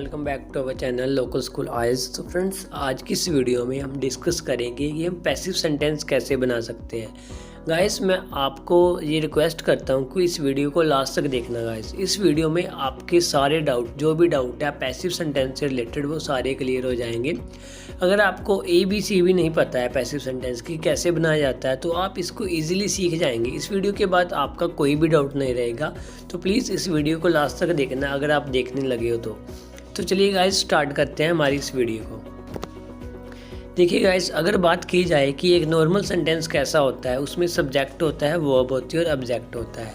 Welcome back to our channel local school eyes. तो friends, आज की इस वीडियो में हम डिस्कस करेंगे कि हम पैसिव सेंटेंस कैसे बना सकते हैं। गाइस, मैं आपको ये रिक्वेस्ट करता हूँ कि इस वीडियो को लास्ट तक देखना। गाइस, इस वीडियो में आपके सारे डाउट, जो भी डाउट है पैसिव सेंटेंस से रिलेटेड, वो सारे क्लियर हो जाएंगे। अगर आपको ABC भी नहीं पता है पैसिव सेंटेंस की कैसे बनाया जाता है, तो आप इसको ईजिली सीख जाएंगे। इस वीडियो के बाद आपका कोई भी डाउट नहीं रहेगा। तो प्लीज़ इस वीडियो को लास्ट तक देखना अगर आप देखने लगे हो तो चलिए गाइस, स्टार्ट करते हैं हमारी इस वीडियो को। देखिए गाइस, अगर बात की जाए कि एक नॉर्मल सेंटेंस कैसा होता है, उसमें सब्जेक्ट होता है, वर्ब होती है और ऑब्जेक्ट होता है।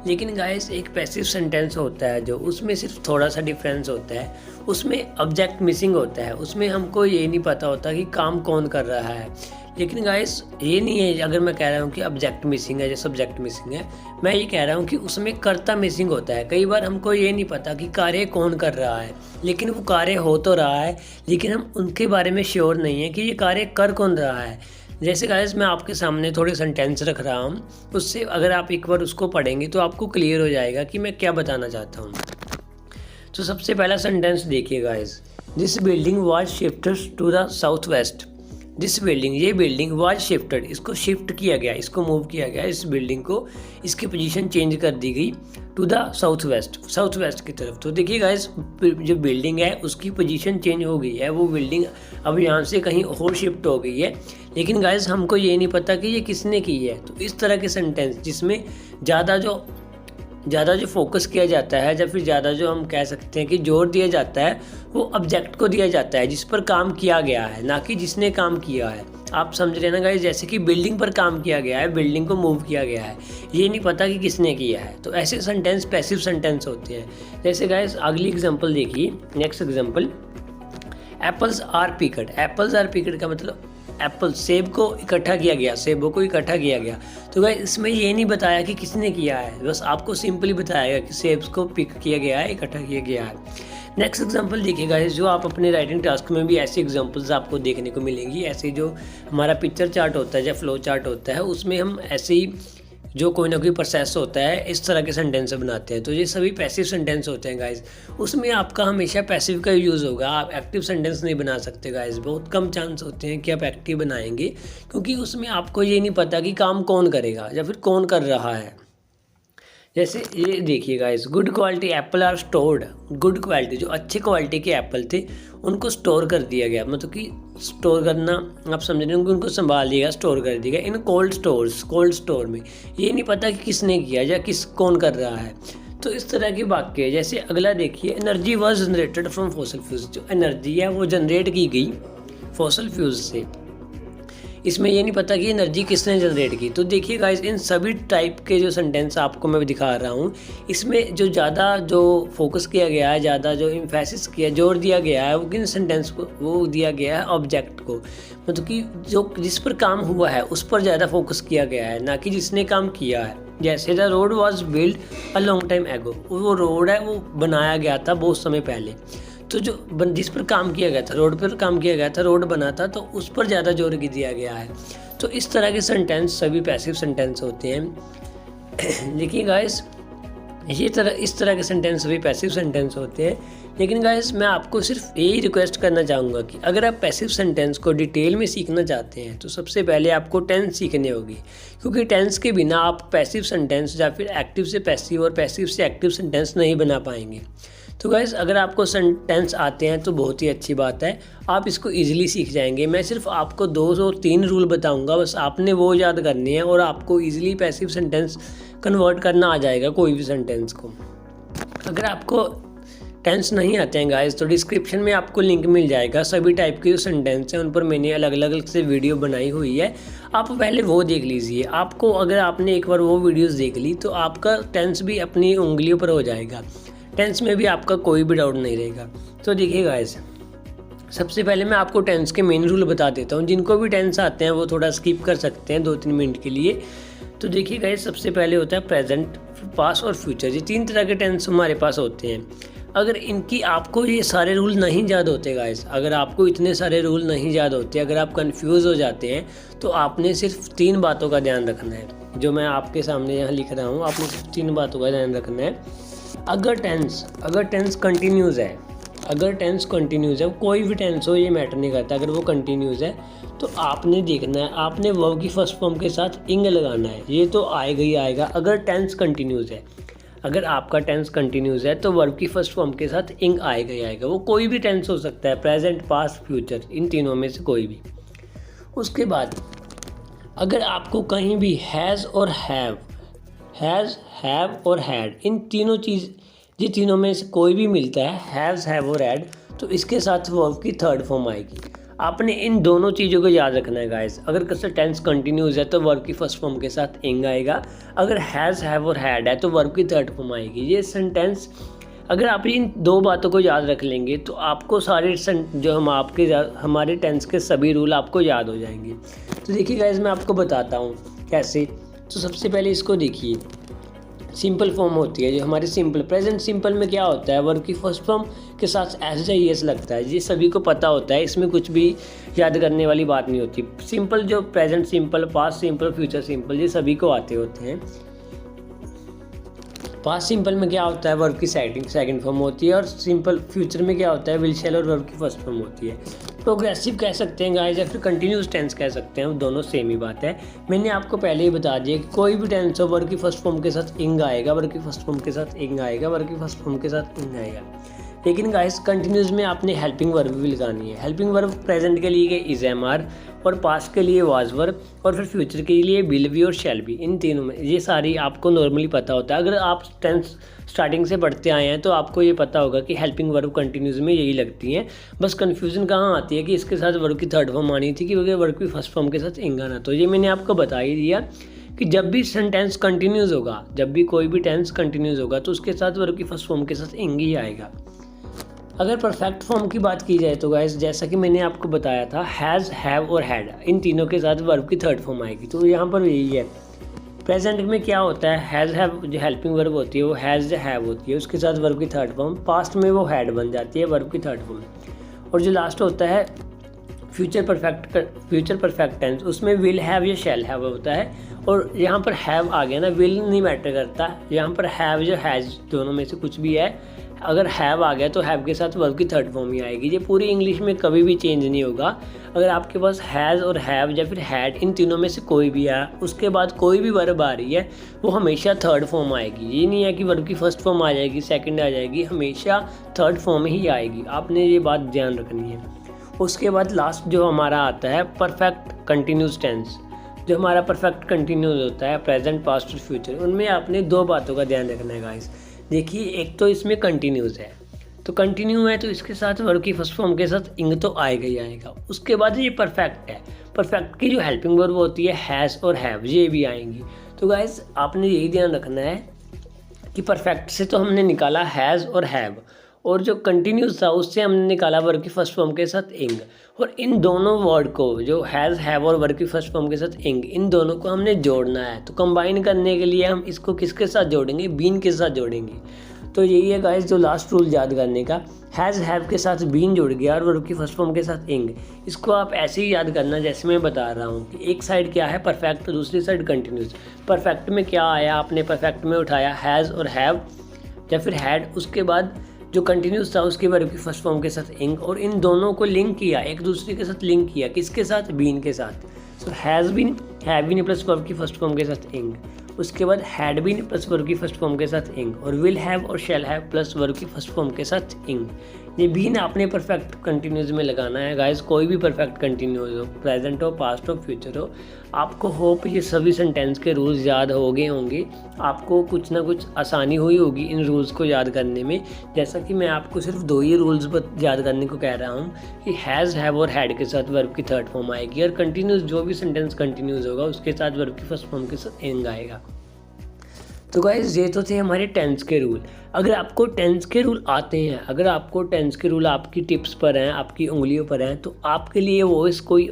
लेकिन गाइस, एक पैसिव सेंटेंस होता है जो उसमें सिर्फ थोड़ा सा डिफरेंस होता है। उसमें ऑब्जेक्ट मिसिंग होता है। उसमें हमको ये नहीं पता होता कि काम कौन कर रहा है। लेकिन गाइस, ये नहीं है अगर मैं कह रहा हूँ कि ऑब्जेक्ट मिसिंग है या सब्जेक्ट मिसिंग है, मैं ये कह रहा हूँ कि उसमें कर्ता मिसिंग होता है। कई बार हमको ये नहीं पता कि कार्य कौन कर रहा है, लेकिन वो कार्य हो तो रहा है, लेकिन हम उनके बारे में श्योर नहीं है कि ये कार्य कर कौन रहा है। जैसे गाइस, मैं आपके सामने थोड़े सेंटेंस रख रहा हूँ, उससे अगर आप एक बार उसको पढ़ेंगे तो आपको क्लियर हो जाएगा कि मैं क्या बताना चाहता हूँ। तो सबसे पहला सेंटेंस देखिए guys, this building was shifted to the south west. This building, ये बिल्डिंग वाज शिफ्टेड, इसको शिफ्ट किया गया, इसको मूव किया गया, इस बिल्डिंग को, इसकी पोजीशन चेंज कर दी गई टू द साउथ वेस्ट की तरफ। तो देखिए गाइस, जो बिल्डिंग है उसकी पोजीशन चेंज हो गई है। वो बिल्डिंग अब यहाँ से कहीं और शिफ्ट हो गई है, लेकिन गाइस हमको ये नहीं पता कि ये किसने की है। तो इस तरह के सेंटेंस जिसमें ज़्यादा जो फोकस किया जाता है, या फिर ज़्यादा जो हम कह सकते हैं कि जोर दिया जाता है, वो ऑब्जेक्ट को दिया जाता है जिस पर काम किया गया है, ना कि जिसने काम किया है। आप समझ रहे हैं ना गाइस, जैसे कि बिल्डिंग पर काम किया गया है, बिल्डिंग को मूव किया गया है, ये नहीं पता कि किसने किया है। तो ऐसे सेंटेंस पैसिव सेंटेंस होते हैं। जैसे गाइस, अगली एग्जांपल देखिए, next example, apples are picked. Apples are picked का मतलब एप्पल, सेब को इकट्ठा किया गया, सेबों को इकट्ठा किया गया। तो गाइस, इसमें ये नहीं बताया कि किसने किया है, बस आपको सिंपली बताया गया कि सेब्स को पिक किया गया है, इकट्ठा किया गया है। नेक्स्ट एग्जांपल देखिए गाइस, जो आप अपने राइटिंग टास्क में भी ऐसी एग्जांपल्स आपको देखने को मिलेंगी। ऐसे जो हमारा पिक्चर चार्ट होता है या फ्लो चार्ट होता है, उसमें हम ऐसे ही जो कोई ना कोई प्रोसेस होता है, इस तरह के सेंटेंस बनाते हैं। तो ये सभी पैसिव सेंटेंस होते हैं गाइस। उसमें आपका हमेशा पैसिव का यूज़ होगा, आप एक्टिव सेंटेंस नहीं बना सकते गाइस। बहुत कम चांस होते हैं कि आप एक्टिव बनाएंगे, क्योंकि उसमें आपको ये नहीं पता कि काम कौन करेगा या फिर कौन कर रहा है। जैसे ये देखिए guys, good quality apple are stored. Good quality, जो अच्छी क्वालिटी के एप्पल थे उनको स्टोर कर दिया गया, मतलब कि स्टोर करना आप समझ रहे हो कि उनको संभाल लिया, स्टोर कर दिया गया इन कोल्ड स्टोर में। ये नहीं पता कि किसने किया या कौन कर रहा है। तो इस तरह की वाक्य है। जैसे अगला देखिए, energy was generated from fossil fuels. जो एनर्जी है वो जनरेट की गई फॉसिल फ्यूल्स से। इसमें ये नहीं पता कि एनर्जी किसने जनरेट की। तो देखिए गाइस, इन सभी टाइप के जो सेंटेंस आपको मैं दिखा रहा हूँ, इसमें जो ज़्यादा जो फोकस किया गया है, ज़्यादा जो एम्फेसिस किया, जोर दिया गया है, वो किन सेंटेंस को, वो दिया गया है ऑब्जेक्ट को। मतलब कि जो जिस पर काम हुआ है उस पर ज़्यादा फोकस किया गया है, ना कि जिसने काम किया है। जैसे the road was build a long time एगो। वो रोड है वो बनाया गया था बहुत समय पहले। तो जो जिस पर काम किया गया था, रोड पर काम किया गया था, रोड बना था, तो उस पर ज़्यादा जोर दिया गया है। तो इस तरह के सेंटेंस सभी पैसिव सेंटेंस होते हैं। देखिए गाइस, इस तरह के सेंटेंस सभी पैसिव सेंटेंस होते हैं। लेकिन गाइस, मैं आपको सिर्फ यही रिक्वेस्ट करना चाहूँगा कि अगर आप पैसिव सेंटेंस को डिटेल में सीखना चाहते हैं, तो सबसे पहले आपको टेंस सीखनी होगी, क्योंकि टेंस के बिना आप पैसिव सेंटेंस या फिर एक्टिव से पैसिव और पैसिव से एक्टिव सेंटेंस नहीं बना पाएंगे। तो गाइस, अगर आपको सेंटेंस आते हैं तो बहुत ही अच्छी बात है, आप इसको इजीली सीख जाएंगे। मैं सिर्फ आपको 2 और 3 रूल बताऊंगा, बस आपने वो याद करनी है और आपको इजीली पैसिव सेंटेंस कन्वर्ट करना आ जाएगा कोई भी सेंटेंस को। अगर आपको टेंस नहीं आते हैं गाइस, तो डिस्क्रिप्शन में आपको लिंक मिल जाएगा। सभी टाइप के जो सेंटेंस हैं उन पर मैंने अलग अलग से वीडियो बनाई हुई है, आप पहले वो देख लीजिए। आपको अगर आपने एक बार वो वीडियोस देख ली तो आपका टेंस भी अपनी उंगलियों पर हो जाएगा। टेंस में भी आपका कोई भी डाउट नहीं रहेगा। तो देखिए गाइस, सबसे पहले मैं आपको टेंस के मेन रूल बता देता हूँ। जिनको भी टेंस आते हैं वो थोड़ा स्किप कर सकते हैं 2-3 मिनट के लिए। तो देखिए गाइस, सबसे पहले होता है प्रेजेंट, पास्ट और फ्यूचर। ये 3 तरह के टेंस हमारे पास होते हैं। अगर इनकी आपको ये सारे रूल नहीं याद होते गाइस, अगर आपको इतने सारे रूल नहीं याद होते, अगर आप कंफ्यूज हो जाते हैं, तो आपने सिर्फ 3 बातों का ध्यान रखना है। जो मैं आपके सामने यहाँ लिख रहा हूँ, आपने सिर्फ 3 बातों का ध्यान रखना है। अगर टेंस कंटिन्यूज़ है, अगर टेंस कंटिन्यूस है, कोई भी टेंस हो ये मैटर नहीं करता, अगर वो कंटिन्यूस है तो आपने देखना है, आपने वर्ब की फर्स्ट फॉर्म के साथ इंग लगाना है, ये तो आएगा ही आएगा। अगर टेंस कंटिन्यूस है, अगर आपका टेंस कंटिन्यूस है तो वर्ब की फर्स्ट फॉर्म के साथ इंग आएगा ही आएगा। वो कोई भी टेंस हो सकता है, प्रेजेंट, पास्ट, फ्यूचर, इन तीनों में से कोई भी। उसके बाद अगर आपको कहीं भी हैज़ और हैव, हैज़, हैव और हैड, इन तीनों चीज़, ये तीनों में से कोई भी मिलता है, हैज़, हैव और हैड, तो इसके साथ वर्ब की थर्ड फॉर्म आएगी। आपने इन दोनों चीज़ों को याद रखना है गाइस। अगर किसी टेंस कंटिन्यूस है तो वर्ब की फर्स्ट फॉर्म के साथ इंग आएगा, अगर हैज़, हैव और हैड है तो वर्ब की थर्ड फॉर्म आएगी। ये सेंटेंस अगर आप इन दो बातों को याद रख लेंगे तो आपको सारे जो हमारे टेंस के सभी रूल आपको याद हो जाएंगे। तो देखिए गाइस, मैं आपको बताता हूँ कैसे। तो सबसे पहले इसको देखिए, सिंपल फॉर्म होती है जो हमारी सिंपल, प्रेजेंट सिंपल में क्या होता है, वर्ब की फर्स्ट फॉर्म के साथ एस या ईएस लगता है। ये सभी को पता होता है, इसमें कुछ भी याद करने वाली बात नहीं होती। सिंपल जो present simple, past simple, future simple, ये सभी को आते होते हैं। पास्ट सिंपल में क्या होता है, वर्ब की सेकंड फॉर्म होती है, और सिंपल फ्यूचर में क्या होता है, विल शैल और वर्ब की फर्स्ट फॉर्म होती है। प्रोग्रेसिव कह सकते हैं गाइस, या फिर कंटिन्यूस टेंस कह सकते हैं, दोनों सेम ही बात है। मैंने आपको पहले ही बता दिया कि कोई भी टेंस हो, वर्ब की फर्स्ट फॉर्म के साथ इंग आएगा, वर्ब की फर्स्ट फॉर्म के साथ इंग आएगा, वर्ब की फर्स्ट फॉर्म के साथ इंग आएगा। लेकिन गाइस कंटिन्यूस में आपने हेल्पिंग वर्ब भी लगानी है। हेल्पिंग वर्ब प्रेजेंट के लिए इज एम आर, और पास्ट के लिए वाज वर्ब, और फिर फ्यूचर के लिए विल बी और शैल बी। इन तीनों में ये सारी आपको नॉर्मली पता होता है। अगर आप टेंस स्टार्टिंग से पढ़ते आए हैं तो आपको ये पता होगा कि हेल्पिंग वर्ब कंटिन्यूस में यही लगती हैं। बस कन्फ्यूजन कहाँ आती है कि इसके साथ वर्ब की थर्ड फॉर्म आनी थी कि वर्ब की फर्स्ट फॉर्म के साथ इंग आना। तो ये मैंने आपको बता ही दिया कि जब भी सेंटेंस कंटिन्यूस होगा, जब भी कोई भी टेंस कंटिन्यूस होगा तो उसके साथ वर्ब की फर्स्ट फॉर्म के साथ इंग ही आएगा। अगर परफेक्ट फॉर्म की बात की जाए तो गाइस, जैसा कि मैंने आपको बताया था, हैज़, हैव और हैड, इन तीनों के साथ वर्ब की थर्ड फॉर्म आएगी। तो यहाँ पर यही है। प्रेजेंट में क्या होता है, हैज़, हैव जो हेल्पिंग वर्ब होती है वो हैज़, हैव होती है, उसके साथ वर्ब की थर्ड फॉर्म। पास्ट में वो हैड बन जाती है, वर्ब की थर्ड फॉर्म। और जो लास्ट होता है फ्यूचर परफेक्ट टेंस, उसमें विल हैव या शैल हैव होता है। और यहाँ पर हैव आ गया ना, विल नहीं मैटर करता, यहाँ पर हैव या हैज़ दोनों में से कुछ भी है। अगर हैव आ गया तो हैव के साथ वर्ब की थर्ड फॉर्म ही आएगी। ये पूरी इंग्लिश में कभी भी चेंज नहीं होगा। अगर आपके पास हैज़ और हैव या फिर हैड, इन तीनों में से कोई भी है, उसके बाद कोई भी वर्ब आ रही है, वो हमेशा थर्ड फॉर्म आएगी। ये नहीं है कि वर्ब की फर्स्ट फॉर्म आ जाएगी, सेकंड आ जाएगी, हमेशा थर्ड फॉर्म ही आएगी। आपने ये बात ध्यान रखनी है। उसके बाद लास्ट जो हमारा आता है परफेक्ट कंटिन्यूस टेंस। जो हमारा परफेक्ट कंटिन्यूस होता है, प्रेजेंट, पास्ट और फ्यूचर, उनमें आपने दो बातों का ध्यान रखना है गाइस। देखिए, एक तो इसमें कंटिन्यूस है, तो कंटिन्यू है तो इसके साथ वर्ब की फर्स्ट फॉर्म के साथ इंग तो आएगा ही आएगा। उसके बाद ये परफेक्ट है, परफेक्ट की जो हेल्पिंग वर्ब होती है हैज़ और हैव, ये भी आएंगी। तो गाइस आपने यही ध्यान रखना है कि परफेक्ट से तो हमने निकाला हैज़ और हैव, और जो कंटिन्यूस था उससे हमने निकाला वर्ब की फर्स्ट फॉर्म के साथ इंग। और इन दोनों वर्ड को, जो हैज़, हैव और वर्ब की फर्स्ट फॉर्म के साथ इंग, इन दोनों को हमने जोड़ना है। तो कंबाइन करने के लिए हम इसको किसके साथ जोड़ेंगे, बीन के साथ जोड़ेंगे। तो यही है गाइस जो लास्ट रूल याद करने का, हैज़, हैव के साथ बीन जुड़ गया और वर्ब की फर्स्ट फॉर्म के साथ इंग। इसको आप ऐसे ही याद करना जैसे मैं बता रहा हूँ कि एक साइड क्या है परफेक्ट, तो दूसरी साइड कंटिन्यूस। परफेक्ट में क्या आया, आपने परफेक्ट में उठाया हैज़ और हैव या फिर हैड, उसके बाद जो कंटिन्यूस था उसके वर्ब की फर्स्ट फॉर्म के साथ इंग, और इन दोनों को लिंक किया, एक दूसरे के साथ लिंक किया, किसके साथ, बीन के साथ। So has been, have been plus verb की फर्स्ट फॉर्म के साथ इंग, उसके बाद हैड बीन प्लस वर्ब की फर्स्ट फॉर्म के साथ इंग, और विल हैव और शैल हैव प्लस वर्ब की फर्स्ट फॉर्म के साथ इंग। ये बीन आपने परफेक्ट कंटिन्यूस में लगाना है गाइस, कोई भी परफेक्ट कंटिन्यूस हो, प्रेजेंट हो, पास्ट हो, फ्यूचर हो। आपको होप ये सभी सेंटेंस के रूल्स याद हो गए होंगे, आपको कुछ ना कुछ आसानी हुई होगी इन रूल्स को याद करने में। जैसा कि मैं आपको सिर्फ दो ही रूल्स याद करने को कह रहा हूँ कि हैज़, हैव और हैड के साथ वर्ब की थर्ड फॉर्म आएगी, और कंटिन्यूस जो भी सेंटेंस कंटिन्यूस होगा उसके साथ वर्ब की फर्स्ट फॉर्म के साथ इंग आएगा। तो गाइस ये तो थे हमारे टेंस के रूल। अगर आपको टेंस के रूल आते हैं, अगर आपको टेंस के रूल आपकी टिप्स पर हैं, आपकी उंगलियों पर हैं, तो आपके लिए वॉइस कोई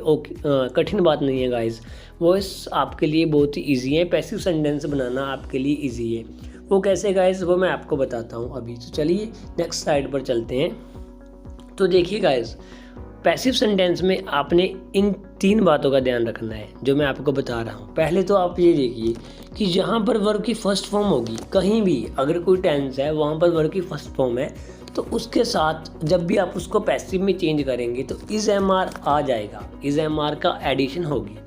कठिन बात नहीं है गाइस। वॉइस आपके लिए बहुत ही ईजी है, पैसिव सेंटेंस बनाना आपके लिए ईजी है। वो कैसे गाइस, वो मैं आपको बताता हूँ अभी। तो चलिए नेक्स्ट स्लाइड पर चलते हैं। तो देखिए गाइस, पैसिव सेंटेंस में आपने इन 3 बातों का ध्यान रखना है जो मैं आपको बता रहा हूँ। पहले तो आप ये देखिए कि जहाँ पर वर्ब की फर्स्ट फॉर्म होगी, कहीं भी अगर कोई टेंस है वहाँ पर वर्ब की फर्स्ट फॉर्म है, तो उसके साथ जब भी आप उसको पैसिव में चेंज करेंगे तो इज एम आर आ जाएगा, इज एम आर का एडिशन होगी।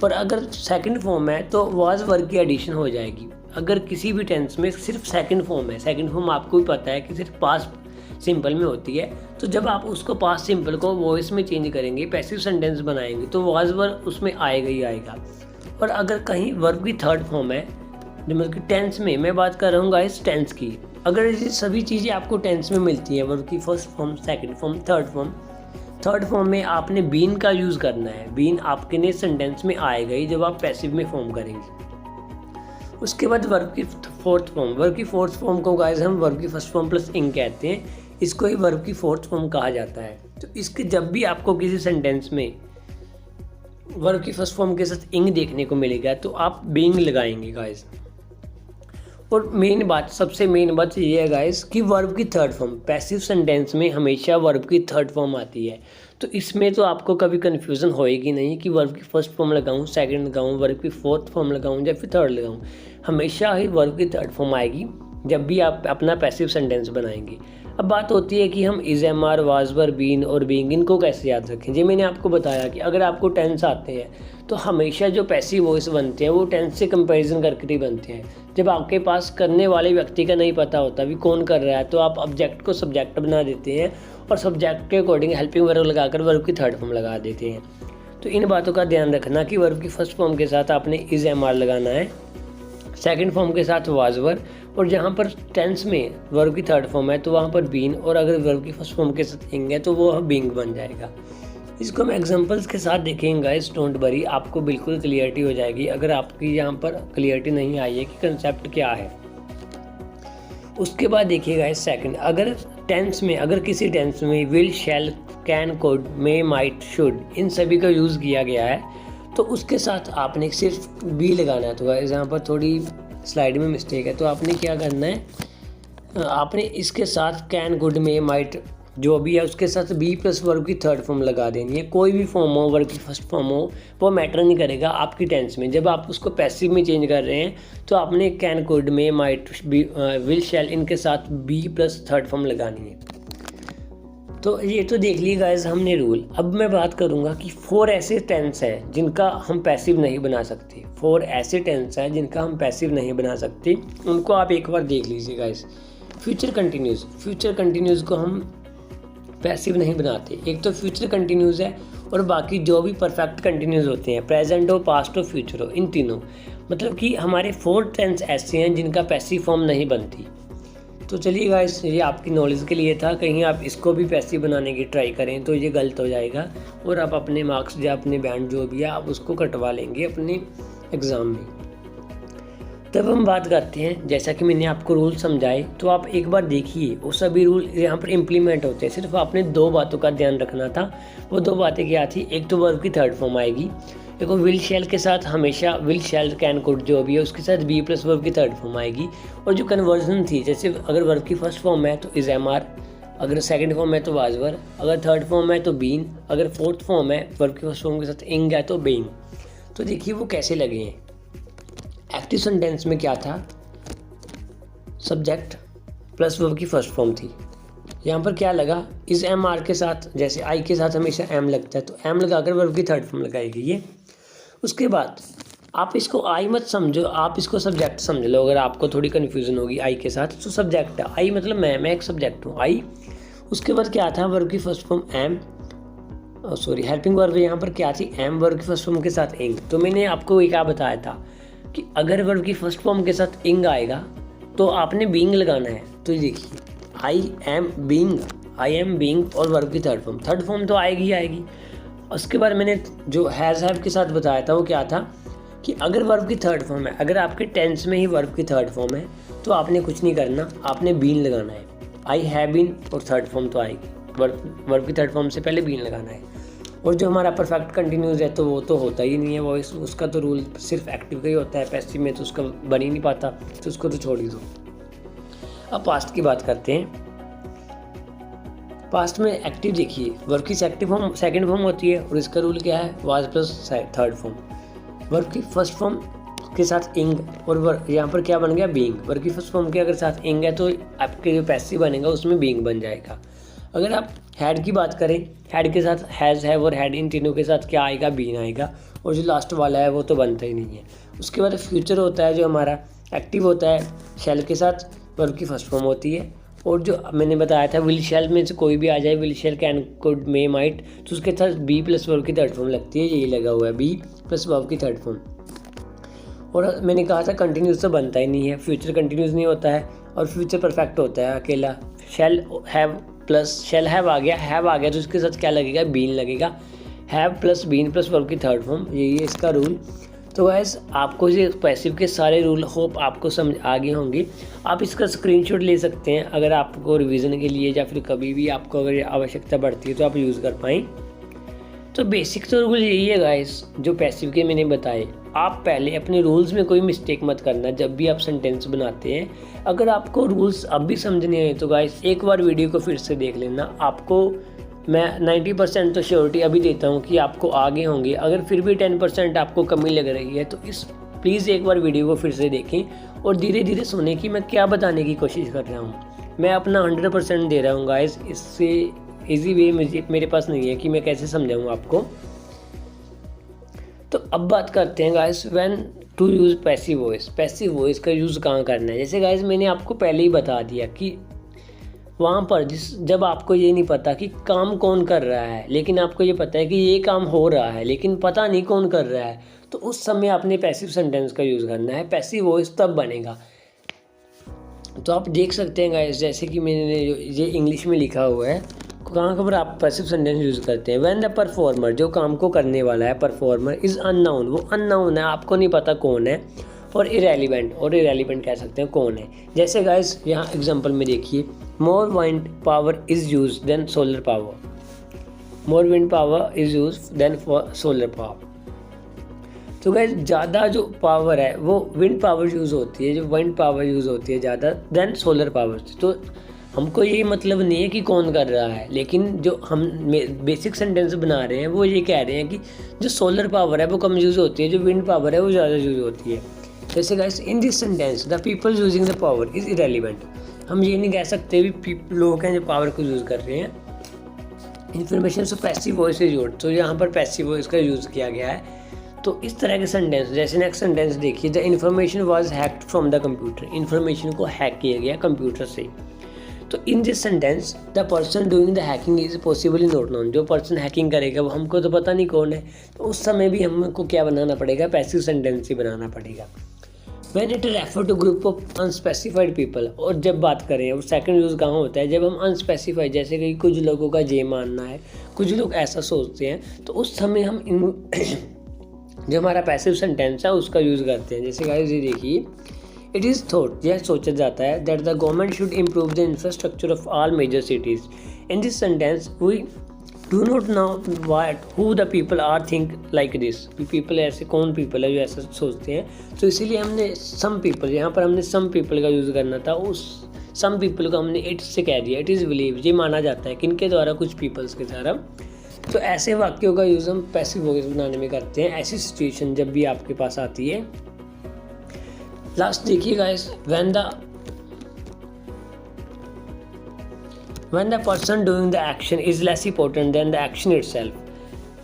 और अगर सेकंड फॉर्म है तो वाज वर्ब की एडिशन हो जाएगी। अगर किसी भी टेंस में सिर्फ सेकंड फॉर्म है, सेकंड फॉर्म आपको भी पता है कि सिर्फ पास्ट सिंपल में होती है, तो जब आप उसको पास्ट सिंपल को वॉइस में चेंज करेंगे, पैसिव सेंटेंस बनाएंगे, तो वाज वर्ब उसमें आएगा ही आएगा। और अगर कहीं वर्ब की थर्ड फॉर्म है, जो मतलब कि टेंस में मैं बात कर रहा हूँ गाइस टेंस की, अगर ये सभी चीज़ें आपको टेंस में मिलती हैं, वर्ब की first form, second form, third form में आपने बीन का यूज़ करना है। बीन आपके ने सेंटेंस में आएगा ही जब आप पैसिव में फॉर्म करेंगे। उसके बाद वर्ब की फोर्थ फॉर्म, वर्ब की फोर्थ फॉर्म को गाइस हम वर्ब की फर्स्ट फॉर्म प्लस इंग कहते हैं, इसको ही वर्ब की फोर्थ फॉर्म कहा जाता है। तो इसके जब भी आपको किसी सेंटेंस में वर्ब की फर्स्ट फॉर्म के साथ इंग देखने को मिलेगा तो आप बीइंग लगाएंगे गाइस। और मेन बात, सबसे मेन बात ये है गाइस कि वर्ब की थर्ड फॉर्म, पैसिव सेंटेंस में हमेशा वर्ब की थर्ड फॉर्म आती है। तो इसमें तो आपको कभी कन्फ्यूज़न होएगी नहीं कि वर्ब की फर्स्ट फॉर्म लगाऊं, सेकंड लगाऊं, वर्ब की फोर्थ फॉर्म लगाऊं या फिर थर्ड लगाऊं। हमेशा ही वर्ब की थर्ड फॉर्म आएगी जब भी आप अपना पैसिव सेंटेंस बनाएंगे। अब बात होती है कि हम is am are, was were, been और बीइंग इनको कैसे याद रखें। जी मैंने आपको बताया कि अगर आपको टेंस आते हैं तो हमेशा जो पैसिव वॉइस बनते हैं वो टेंस से कंपैरिजन करके ही बनते हैं। जब आपके पास करने वाले व्यक्ति का नहीं पता होता भी कौन कर रहा है, तो आप ऑब्जेक्ट को सब्जेक्ट बना देते हैं और सब्जेक्ट के अकॉर्डिंग हेल्पिंग वर्ब लगाकर वर्ब की थर्ड फॉर्म लगा देते हैं। तो इन बातों का ध्यान रखना कि वर्ब की फर्स्ट फॉर्म के साथ आपने इज एम आर लगाना है, सेकंड फॉर्म के साथ वाज वर, और जहाँ पर टेंस में वर्ब की थर्ड फॉर्म है तो वहाँ पर बीन, और अगर वर्ब की फर्स्ट फॉर्म के साथ इंग है तो वो बीइंग बन जाएगा। इसको हम एग्जांपल्स के साथ देखेंगे गाइस, डोंट वरी, आपको बिल्कुल क्लियरिटी हो जाएगी अगर आपकी यहाँ पर क्लियरिटी नहीं आई है कि कंसेप्ट क्या है। उसके बाद देखिए गाइस सेकंड, अगर टेंस में, अगर किसी टेंस में will, shall, can, could, may, might, should इन सभी का यूज़ किया गया है तो उसके साथ आपने सिर्फ बी लगाना है। तो गाइस यहाँ पर थोड़ी स्लाइड में मिस्टेक है, तो आपने क्या करना है, आपने इसके साथ कैन, गुड, मे, माइट जो भी है उसके साथ बी प्लस वर्ब की थर्ड फॉर्म लगा देनी है। कोई भी फॉर्म हो, वर्ब की फर्स्ट फॉर्म हो, वो मैटर नहीं करेगा आपकी टेंस में। जब आप उसको पैसिव में चेंज कर रहे हैं तो आपने can, could, may, might, will, shall इनके साथ बी प्लस थर्ड फॉर्म लगानी है। तो ये तो देख ली गाइस हमने रूल। अब मैं बात करूँगा कि 4 ऐसे टेंस हैं जिनका हम पैसिव नहीं बना सकते। 4 ऐसे टेंस हैं जिनका हम पैसिव नहीं बना सकते, उनको आप एक बार देख लीजिए guys. Future continuous, future continuous को हम पैसिव नहीं बनाते। एक तो फ्यूचर कंटिन्यूस है और बाकी जो भी परफेक्ट कंटिन्यूस होते हैं, प्रेजेंट हो, पास्ट हो, फ्यूचर हो, इन तीनों, मतलब कि हमारे 4 टेंस ऐसे हैं जिनका पैसिव फॉर्म नहीं बनती। तो चलिए गाइस, ये आपकी नॉलेज के लिए था, कहीं आप इसको भी पैसिव बनाने की ट्राई करें तो ये गलत हो जाएगा और आप अपने मार्क्स या अपने बैंड जो भी है आप उसको कटवा लेंगे अपने एग्ज़ाम में। तब हम बात करते हैं, जैसा कि मैंने आपको रूल समझाए तो आप एक बार देखिए वो सभी रूल यहाँ पर इम्प्लीमेंट होते हैं। सिर्फ आपने 2 बातों का ध्यान रखना था। वो 2 बातें क्या थी, एक तो वर्ब की थर्ड फॉर्म आएगी, देखो विल, शैल के साथ हमेशा विल, शैल, कैन, कुड जो भी है उसके साथ बी प्लस वर्ब की थर्ड फॉर्म आएगी। और जो कन्वर्जन थी, जैसे अगर वर्ब की फर्स्ट फॉर्म है तो इज एम आर, अगर सेकंड फॉर्म है तो वाज वर, अगर थर्ड फॉर्म है तो बीन, अगर फोर्थ फॉर्म है वर्ब की फर्स्ट फॉर्म के साथ इंग है तो बीइंग। तो देखिए वो कैसे लगे हैं। एक्टिव सेंटेंस में क्या था, सब्जेक्ट प्लस वर्ब की फर्स्ट फॉर्म थी। यहाँ पर क्या लगा, इस एम आर के साथ, जैसे आई के साथ हमेशा एम लगता है तो एम लगाकर वर्ब की थर्ड फॉर्म लगाएगी ये। उसके बाद आप इसको आई मत समझो, आप इसको सब्जेक्ट समझ लो। अगर आपको थोड़ी कन्फ्यूजन होगी आई के साथ तो सब्जेक्ट है, आई मतलब मैं एक सब्जेक्ट हूँ, आई। उसके बाद क्या था, वर्ब की first form am, sorry helping verb यहाँ पर क्या थी, एम, वर्ब की फर्स्ट फॉर्म के साथ इंग। तो मैंने आपको ये क्या बताया था कि अगर वर्ब की फर्स्ट फॉर्म के साथ इंग आएगा तो आपने बीइंग लगाना है। तो देखिए I am being, I am being और वर्ब की थर्ड फॉर्म तो आएगी ही आएगी। उसके बाद मैंने जो हैज़ हैव के साथ बताया था वो क्या था कि अगर वर्ब की थर्ड फॉर्म है, अगर आपके टेंस में ही वर्ब की थर्ड फॉर्म है तो आपने कुछ नहीं करना, आपने बीन लगाना है। आई हैव बीन और थर्ड फॉर्म तो आएगी, वर्ब की थर्ड फॉर्म से पहले बीन लगाना है। और जो हमारा परफेक्ट कंटिन्यूस है तो वो तो होता ही नहीं है, वो उसका तो रूल सिर्फ एक्टिव का ही होता है, पैसिव में तो उसका बन ही नहीं पाता, तो उसको तो छोड़ ही दो। अब पास्ट की बात करते हैं। पास्ट में एक्टिव देखिए, वर्क की एक्टिव फॉर्म सेकंड फॉर्म होती है और इसका रूल क्या है, was plus third form. Work की फर्स्ट फॉर्म के साथ इंग और यहाँ पर क्या बन गया, बीइंग। वर्क की फर्स्ट फॉर्म के अगर साथ इंग है तो आपके जो पैसिव बनेगा उसमें बीइंग बन जाएगा। अगर आप हैड की बात करें, हैड के साथ हैज़, हैव और हैड, इन तीनों के साथ क्या आएगा, बीन आएगा। और जो लास्ट वाला है वो तो बनता ही नहीं है। उसके बाद फ्यूचर होता है जो हमारा एक्टिव होता है, शैल के साथ वर्ब की फर्स्ट फॉर्म होती है। और जो मैंने बताया था विल शैल में से कोई भी आ जाए, will shall can could may might, तो उसके साथ बी प्लस वर्ब की थर्ड फॉर्म लगती है, यही लगा हुआ है बी प्लस वर्ब की थर्ड फॉर्म। और मैंने कहा था कंटिन्यूस तो बनता ही नहीं है, फ्यूचर कंटिन्यूस नहीं होता है और फ्यूचर परफेक्ट होता है अकेला। Shall have plus shall have आ गया तो उसके साथ क्या लगेगा, बीन लगेगा। Have plus been plus verb की थर्ड फॉर्म, यही है इसका रूल। तो गाइस आपको ये पैसिव के सारे रूल होप आपको समझ आ गए होंगे। आप इसका स्क्रीनशॉट ले सकते हैं अगर आपको रिवीजन के लिए या फिर कभी भी आपको अगर आवश्यकता पड़ती है तो आप यूज़ कर पाएँ। तो बेसिक तो रूल यही है गाइस जो पैसिव के मैंने बताए। आप पहले अपने रूल्स में कोई मिस्टेक मत करना जब भी आप सेंटेंस बनाते हैं। अगर आपको रूल्स अब भी समझने हैं तो गाइस एक बार वीडियो को फिर से देख लेना। आपको मैं 90% तो श्योरिटी अभी देता हूँ कि आपको आगे होंगे। अगर फिर भी 10% आपको कमी लग रही है तो प्लीज़ एक बार वीडियो को फिर से देखें और धीरे धीरे सुने कि मैं क्या बताने की कोशिश कर रहा हूँ। मैं अपना 100% दे रहा हूँ गाइस, इससे ईजी वे मेरे पास नहीं है कि मैं कैसे समझाऊँ आपको। तो अब बात करते हैं guys when to use passive voice. Passive voice का यूज़ कहाँ करना है। जैसे गाइस मैंने आपको पहले ही बता दिया कि वहाँ पर जब आपको ये नहीं पता कि काम कौन कर रहा है, लेकिन आपको ये पता है कि ये काम हो रहा है लेकिन पता नहीं कौन कर रहा है, तो उस समय आपने पैसिव सेंटेंस का यूज़ करना है। पैसिव वॉइस तब बनेगा। तो आप देख सकते हैं गाइस जैसे कि मैंने ये इंग्लिश में लिखा हुआ है, कहाँ पर आप पैसिव सेंटेंस यूज़ करते हैं। व्हेन द परफॉर्मर, जो काम को करने वाला है परफॉर्मर, इज़ अननोन, वो अननोन है, आपको नहीं पता कौन है। और इरेलीवेंट कह सकते हैं कौन है। जैसे गाइस यहाँ एग्जांपल में देखिए, more wind power is use than solar power, more wind power is use than solar power. तो गाइस ज़्यादा जो पावर है वो विंड पावर यूज़ होती है, जो विंड पावर यूज़ होती है ज़्यादा देन सोलर पावर। तो हमको ये मतलब नहीं है कि कौन कर रहा है, लेकिन जो हम बेसिक सेंटेंस बना रहे हैं वो ये कह रहे हैं कि जो सोलर पावर है वो कम यूज़ होती है, जो विंड पावर है वो ज़्यादा यूज़ होती है। जैसे guys in this sentence the people using the power is irrelevant. हम ये नहीं कह सकते भी लोग हैं जो पावर को यूज़ कर रहे हैं। इन्फॉर्मेशन से पैसिव वॉइस इज यूज्ड, तो यहाँ पर पैसिव वॉइस का यूज़ किया गया है। तो इस तरह के सेंटेंस, जैसे नेक्स्ट सेंटेंस देखिए, the information was hacked from the computer, information को हैक किया गया कंप्यूटर से। तो इन this sentence the person doing the hacking is possibly not known, जो पर्सन हैकिंग करेगा वो हमको तो पता नहीं कौन है। तो उस समय भी हमको क्या बनाना पड़ेगा, पैसिव सेंटेंस ही बनाना पड़ेगा। When it refer to group of unspecified people, और जब बात करें और सेकंड यूज़ कहाँ होता है, जब हम अनस्पेसिफाइड, जैसे कि कुछ लोगों का ये मानना है, कुछ लोग ऐसा सोचते हैं, तो उस समय हम जो हमारा पैसिव सेंटेंस है उसका यूज़ करते हैं। जैसे गाइस ये देखिए, इट इज़ थॉट, यह सोचा जाता है, that the government should improve the infrastructure of all major cities. In this sentence we do not know what who the people are think like this. People ऐसे कौन people है जो ऐसा सोचते हैं, तो इसीलिए हमने सम पीपल, यहाँ पर हमने सम पीपल का यूज़ करना था। उस सम पीपल को हमने इट से कह दिया, इट इज़ बिलीव, ये माना जाता है किनके द्वारा, कुछ पीपल्स के द्वारा। तो ऐसे वाक्यों का यूज़ हम पैसिव वॉइस बनाने में करते हैं, ऐसी सिचुएशन जब भी आपके पास आती है। लास्ट देखिए guys, when the person doing the action is less important than the action itself,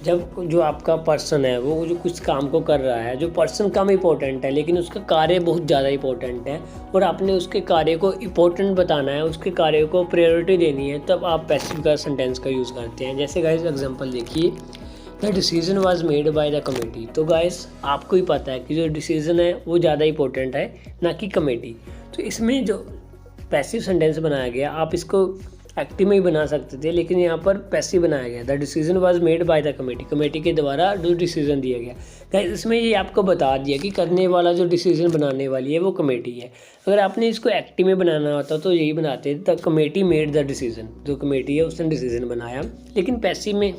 जब जो आपका पर्सन है वो जो कुछ काम को कर रहा है, जो पर्सन कम इम्पोर्टेंट है लेकिन उसका कार्य बहुत ज़्यादा इम्पोर्टेंट है और आपने उसके कार्य को इम्पोर्टेंट बताना है, उसके कार्य को प्रायोरिटी देनी है, तब आप पैसिव का सेंटेंस का यूज़ करते हैं। जैसे गाइस एग्जांपल देखिए, the decision was made by the committee. तो गाइस आपको ही पता है कि जो डिसीजन है वो ज़्यादा इंपॉर्टेंट है ना कि कमेटी। तो इसमें जो पैसिव सेंटेंस बनाया गया, आप इसको एक्टिव में ही बना सकते थे, लेकिन यहाँ पर पैसिव बनाया गया। The decision was made by the committee, committee के द्वारा जो डिसीजन दिया गया। गाइस इसमें ये आपको बता दिया कि करने वाला जो डिसीजन बनाने वाली है वो कमेटी है। अगर आपने इसको एक्टिव में बनाना होता तो यही बनाते, the committee made the decision, जो कमेटी है उसने डिसीजन बनाया। लेकिन पैसिव में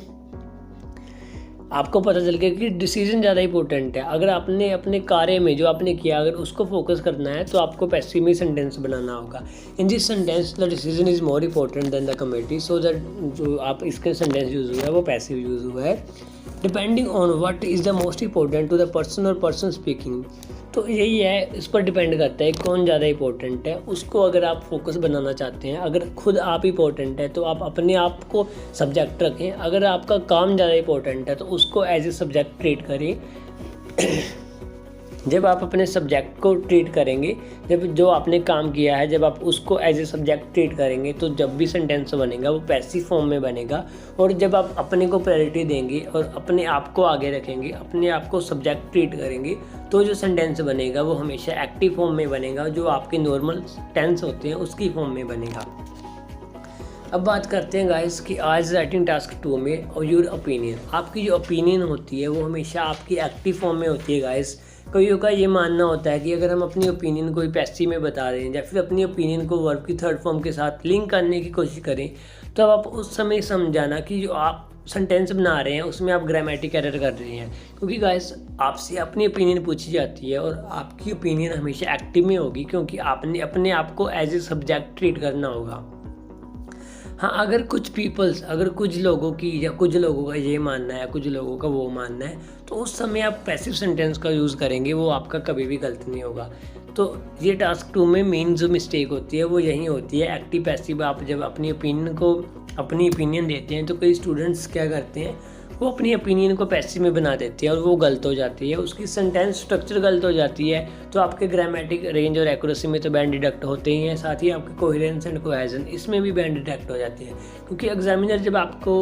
आपको पता चल गया कि डिसीजन ज़्यादा इंपॉर्टेंट है। अगर आपने अपने कार्य में जो आपने किया अगर उसको फोकस करना है तो आपको पैसिव में सेंटेंस बनाना होगा। In this sentence the decision is more important than the committee, so that जो आप इसके सेंटेंस यूज़ हुआ है वो पैसिव यूज़ हुआ है। Depending on what is the most important to the person और पर्सन स्पीकिंग, तो यही है, इस पर डिपेंड करता है कौन ज़्यादा इंपॉर्टेंट है। उसको अगर आप फोकस बनाना चाहते हैं, अगर खुद आप इंपॉर्टेंट है तो आप अपने आप को सब्जेक्ट रखें। अगर आपका काम ज़्यादा इंपॉर्टेंट है तो उसको एज ए सब्जेक्ट ट्रीट करें। जब आप अपने सब्जेक्ट को ट्रीट करेंगे, जब जो आपने काम किया है जब आप उसको एज ए सब्जेक्ट ट्रीट करेंगे तो जब भी सेंटेंस बनेगा वो पैसिव फॉर्म में बनेगा। और जब आप अपने को प्रायोरिटी देंगे और अपने आप को आगे रखेंगे, अपने आप को सब्जेक्ट ट्रीट करेंगे, तो जो सेंटेंस बनेगा वो हमेशा एक्टिव फॉर्म में बनेगा, जो आपके नॉर्मल टेंस होते हैं उसकी फॉर्म में बनेगा। अब बात करते हैं गाइस कि आज राइटिंग टास्क 2 में और योर ओपिनियन, आपकी जो ओपिनियन होती है वो हमेशा आपकी एक्टिव फॉर्म में होती है गाइस। कईयों का ये मानना होता है कि अगर हम अपनी ओपिनियन को पैसिव में बता रहे हैं या फिर अपनी ओपिनियन को वर्ब की थर्ड फॉर्म के साथ लिंक करने की कोशिश करें, तो आप उस समय समझाना कि जो आप सेंटेंस बना रहे हैं उसमें आप ग्रामेटिक एरर कर रहे हैं। क्योंकि गाइस आपसे अपनी ओपिनियन पूछी जाती है और आपकी ओपिनियन हमेशा एक्टिव में होगी, क्योंकि आपने अपने आप को एज ए सब्जेक्ट ट्रीट करना होगा। हाँ, अगर कुछ लोगों की या कुछ लोगों का ये मानना है, कुछ लोगों का वो मानना है, तो उस समय आप पैसिव सेंटेंस का यूज़ करेंगे, वो आपका कभी भी गलत नहीं होगा। तो ये टास्क 2 में मेन जो मिस्टेक होती है वो यही होती है, एक्टिव पैसिव। आप जब अपनी ओपिनियन देते हैं तो कई स्टूडेंट्स क्या करते हैं, वो अपनी ओपिनियन को पैसिव में बना देते हैं और वो गलत हो जाती है, उसकी सेंटेंस स्ट्रक्चर गलत हो जाती है। तो आपके ग्रामेटिक रेंज और एक्यूरेसी में तो बैंड डिडक्ट होते ही हैं, साथ ही आपके कोहेरेंस एंड कोहेजन इसमें भी बैंड डिडक्ट हो जाते हैं। क्योंकि एग्जामिनर जब आपको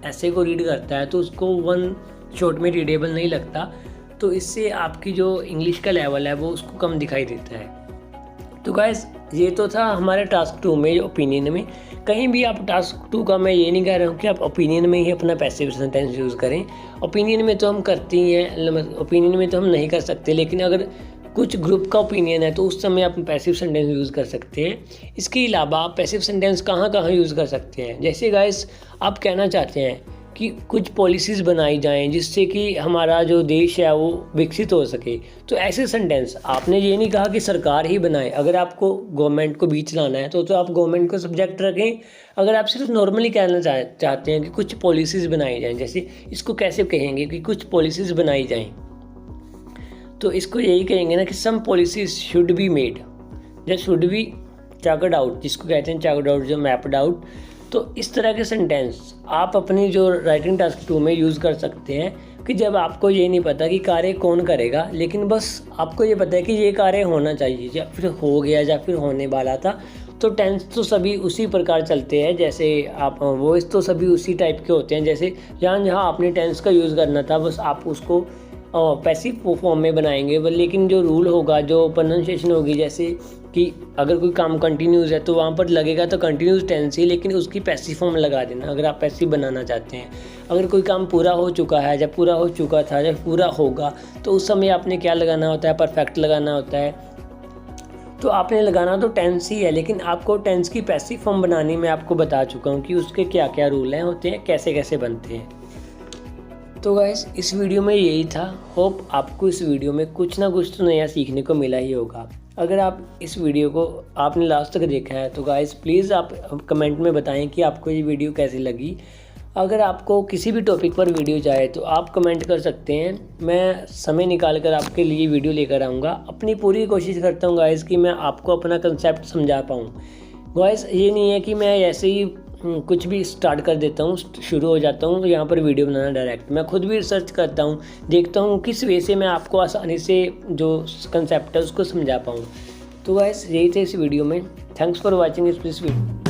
ऐसे को रीड करता है तो उसको वन शॉट में रीडेबल नहीं लगता, तो इससे आपकी जो इंग्लिश का लेवल है वो उसको कम दिखाई देता है। तो गाइस ये तो था हमारे टास्क 2 में ओपिनियन में। कहीं भी आप टास्क 2 का मैं ये नहीं कह रहा हूँ कि आप ओपिनियन में ही अपना पैसिव सेंटेंस यूज़ करें। ओपिनियन में तो हम करते ही हैं, ओपिनियन में तो हम नहीं कर सकते, लेकिन अगर कुछ ग्रुप का ओपिनियन है तो उस समय आप पैसिव सेंटेंस यूज़ कर सकते हैं। इसके अलावा आप पैसिव सेंटेंस कहाँ कहाँ यूज़ कर सकते हैं, जैसे गाइस आप कहना चाहते हैं कि कुछ पॉलिसीज़ बनाई जाएं जिससे कि हमारा जो देश है वो विकसित हो सके, तो ऐसे सेंटेंस आपने ये नहीं कहा कि सरकार ही बनाए। अगर आपको गवर्नमेंट को बीच लाना है तो आप गवर्नमेंट को सब्जेक्ट रखें। अगर आप सिर्फ नॉर्मली कहना चाहते हैं कि कुछ पॉलिसीज़ बनाई जाएं, जैसे इसको कैसे कहेंगे कि कुछ पॉलिसीज़ बनाई जाएँ, तो इसको यही कहेंगे ना कि सम पॉलिसीज़ शुड बी मेड, या शुड बी चेक्ड आउट, जिसको कहते हैं चेक्ड आउट, जो मैप्ड आउट। तो इस तरह के सेंटेंस आप अपनी जो राइटिंग टास्क 2 में यूज़ कर सकते हैं कि जब आपको ये नहीं पता कि कार्य कौन करेगा, लेकिन बस आपको ये पता है कि ये कार्य होना चाहिए या फिर हो गया या फिर होने वाला था। तो टेंस तो सभी उसी प्रकार चलते हैं, जैसे आप वॉइस तो सभी उसी टाइप के होते हैं। जैसे जहाँ आपने टेंस का यूज़ करना था बस आप उसको पैसिव फॉर्म में बनाएंगे, लेकिन जो रूल होगा, जो प्रोनाउंसिएशन होगी, जैसे कि अगर कोई काम कंटिन्यूस है तो वहाँ पर लगेगा तो कंटिन्यूस टेंस ही, लेकिन उसकी पैसिव फॉर्म लगा देना अगर आप पैसिव बनाना चाहते हैं। अगर कोई काम पूरा हो चुका है, जब पूरा हो चुका था, जब पूरा होगा, तो उस समय आपने क्या लगाना होता है, परफेक्ट लगाना होता है। तो आपने लगाना तो टेंस ही है, लेकिन आपको टेंस की पैसिव फॉर्म बनाने में आपको बता चुका हूँ कि उसके क्या क्या रूल हैं होते हैं, कैसे कैसे बनते हैं। तो गाइस इस वीडियो में यही था। होप आपको इस वीडियो में कुछ ना कुछ तो नया सीखने को मिला ही होगा। अगर आप इस वीडियो को आपने लास्ट तक देखा है तो गाइस प्लीज़ आप कमेंट में बताएं कि आपको ये वीडियो कैसी लगी। अगर आपको किसी भी टॉपिक पर वीडियो चाहे तो आप कमेंट कर सकते हैं, मैं समय निकाल कर आपके लिए वीडियो लेकर आऊँगा। अपनी पूरी कोशिश करता हूँ गाइस कि मैं आपको अपना कंसेप्ट समझा पाऊँ। गाइस ये नहीं है कि मैं ऐसे ही कुछ भी स्टार्ट कर देता हूँ, शुरू हो जाता हूँ यहाँ पर वीडियो बनाना डायरेक्ट। मैं खुद भी रिसर्च करता हूँ, देखता हूँ किस वे से मैं आपको आसानी से जो कंसेप्ट है उसको समझा पाऊँ। तो गाइस यही थे इस वीडियो में। Thanks for watching this video.